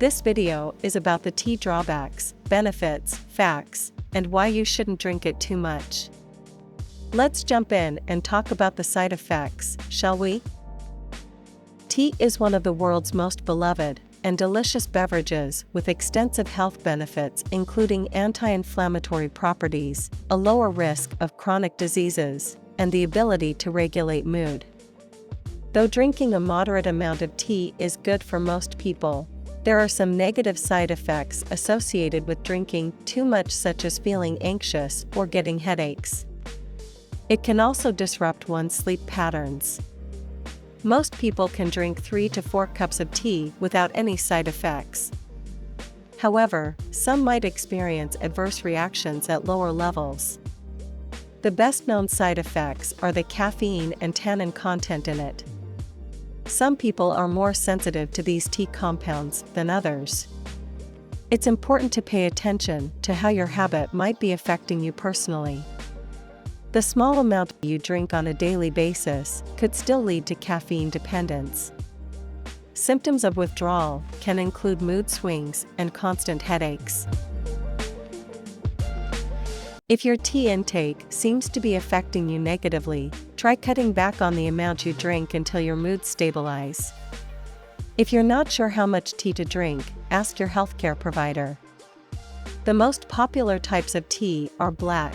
This video is about the tea drawbacks, benefits, facts, and why you shouldn't drink it too much. Let's jump in and talk about the side effects, shall we? Tea is one of the world's most beloved and delicious beverages with extensive health benefits including anti-inflammatory properties, a lower risk of chronic diseases, and the ability to regulate mood. Though drinking a moderate amount of tea is good for most people, there are some negative side effects associated with drinking too much, such as feeling anxious or getting headaches. It can also disrupt one's sleep patterns. Most people can drink 3 to 4 cups of tea without any side effects. However, some might experience adverse reactions at lower levels. The best-known side effects are the caffeine and tannin content in it. Some people are more sensitive to these tea compounds than others. It's important to pay attention to how your habit might be affecting you personally. The small amount you drink on a daily basis could still lead to caffeine dependence. Symptoms of withdrawal can include mood swings and constant headaches. If your tea intake seems to be affecting you negatively, try cutting back on the amount you drink until your mood stabilizes. If you're not sure how much tea to drink, ask your healthcare provider. The most popular types of tea are black,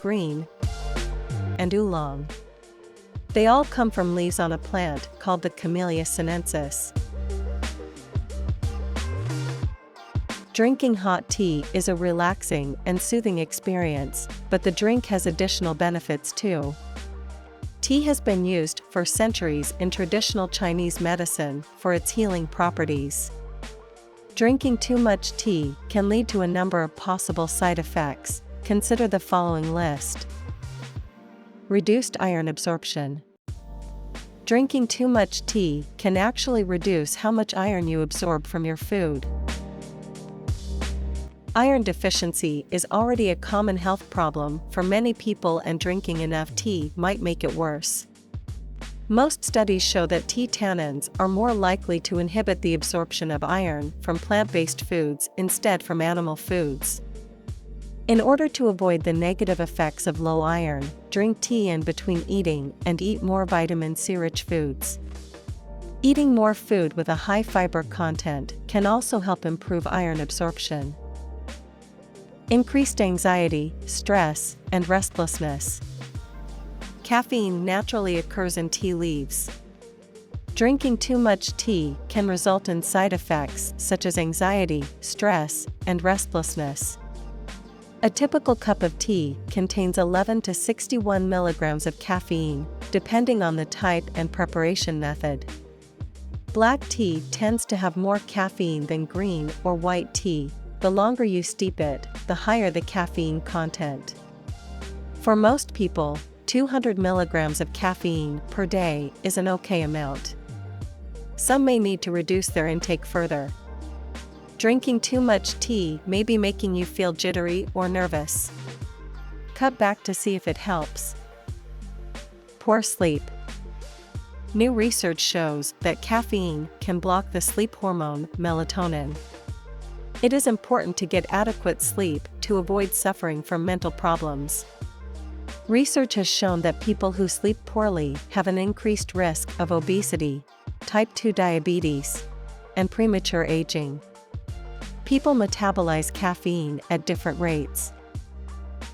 green, and oolong. They all come from leaves on a plant called the Camellia sinensis. Drinking hot tea is a relaxing and soothing experience, but the drink has additional benefits too. Tea has been used for centuries in traditional Chinese medicine for its healing properties. Drinking too much tea can lead to a number of possible side effects. Consider the following list. Reduced iron absorption. Drinking too much tea can actually reduce how much iron you absorb from your food. Iron deficiency is already a common health problem for many people, and drinking enough tea might make it worse. Most studies show that tea tannins are more likely to inhibit the absorption of iron from plant-based foods instead from animal foods. In order to avoid the negative effects of low iron, drink tea in between eating and eat more vitamin C-rich foods. Eating more food with a high fiber content can also help improve iron absorption. Increased anxiety, stress, and restlessness. Caffeine naturally occurs in tea leaves. Drinking too much tea can result in side effects such as anxiety, stress, and restlessness. A typical cup of tea contains 11 to 61 milligrams of caffeine, depending on the type and preparation method. Black tea tends to have more caffeine than green or white tea. The longer you steep it, the higher the caffeine content. For most people, 200 milligrams of caffeine per day is an okay amount. Some may need to reduce their intake further. Drinking too much tea may be making you feel jittery or nervous. Cut back to see if it helps. Poor sleep. New research shows that caffeine can block the sleep hormone melatonin. It is important to get adequate sleep to avoid suffering from mental problems. Research has shown that people who sleep poorly have an increased risk of obesity, type 2 diabetes, and premature aging. People metabolize caffeine at different rates.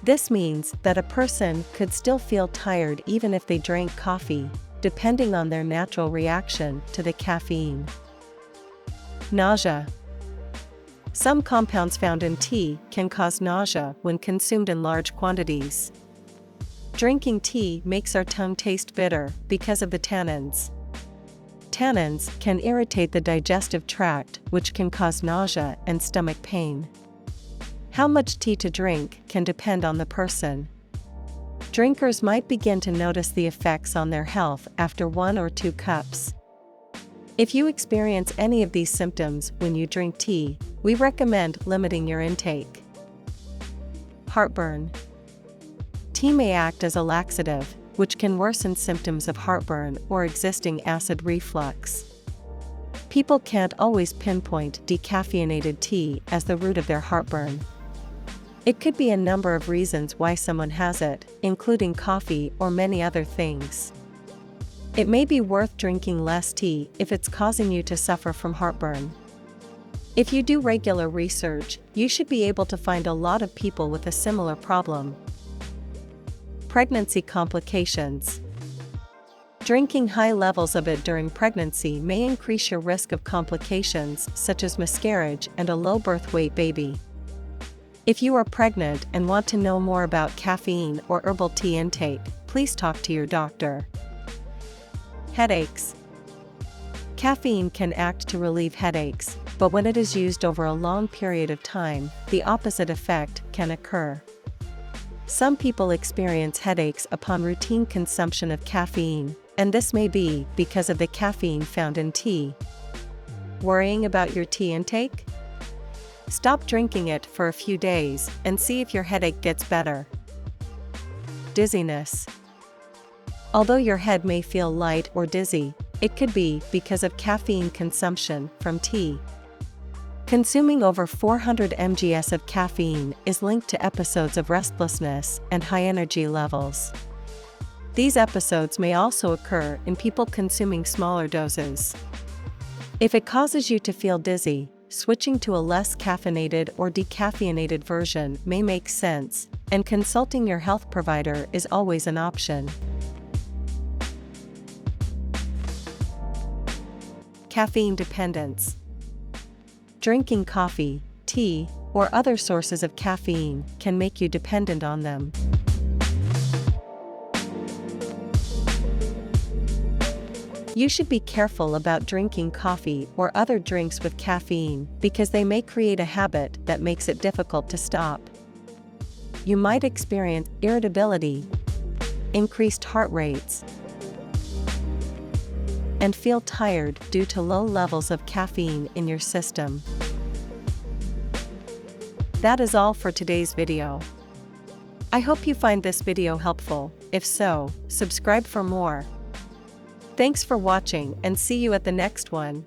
This means that a person could still feel tired even if they drank coffee, depending on their natural reaction to the caffeine. Nausea. Some compounds found in tea can cause nausea when consumed in large quantities. Drinking tea makes our tongue taste bitter because of the tannins. Tannins can irritate the digestive tract, which can cause nausea and stomach pain. How much tea to drink can depend on the person. Drinkers might begin to notice the effects on their health after 1 or 2 cups. If you experience any of these symptoms when you drink tea, we recommend limiting your intake. Heartburn. Tea may act as a laxative, which can worsen symptoms of heartburn or existing acid reflux. People can't always pinpoint decaffeinated tea as the root of their heartburn. It could be a number of reasons why someone has it, including coffee or many other things. It may be worth drinking less tea if it's causing you to suffer from heartburn. If you do regular research, you should be able to find a lot of people with a similar problem. Pregnancy complications. Drinking high levels of it during pregnancy may increase your risk of complications such as miscarriage and a low birth weight baby. If you are pregnant and want to know more about caffeine or herbal tea intake, please talk to your doctor. Headaches. Caffeine can act to relieve headaches, but when it is used over a long period of time, the opposite effect can occur. Some people experience headaches upon routine consumption of caffeine, and this may be because of the caffeine found in tea. Worrying about your tea intake? Stop drinking it for a few days and see if your headache gets better. Dizziness. Although your head may feel light or dizzy, it could be because of caffeine consumption from tea. Consuming over 400 mgs of caffeine is linked to episodes of restlessness and high energy levels. These episodes may also occur in people consuming smaller doses. If it causes you to feel dizzy, switching to a less caffeinated or decaffeinated version may make sense, and consulting your health provider is always an option. Caffeine dependence. Drinking coffee, tea, or other sources of caffeine can make you dependent on them. You should be careful about drinking coffee or other drinks with caffeine because they may create a habit that makes it difficult to stop. You might experience irritability, increased heart rates, and feel tired due to low levels of caffeine in your system. That is all for today's video. I hope you find this video helpful. If so, subscribe for more. Thanks for watching and see you at the next one.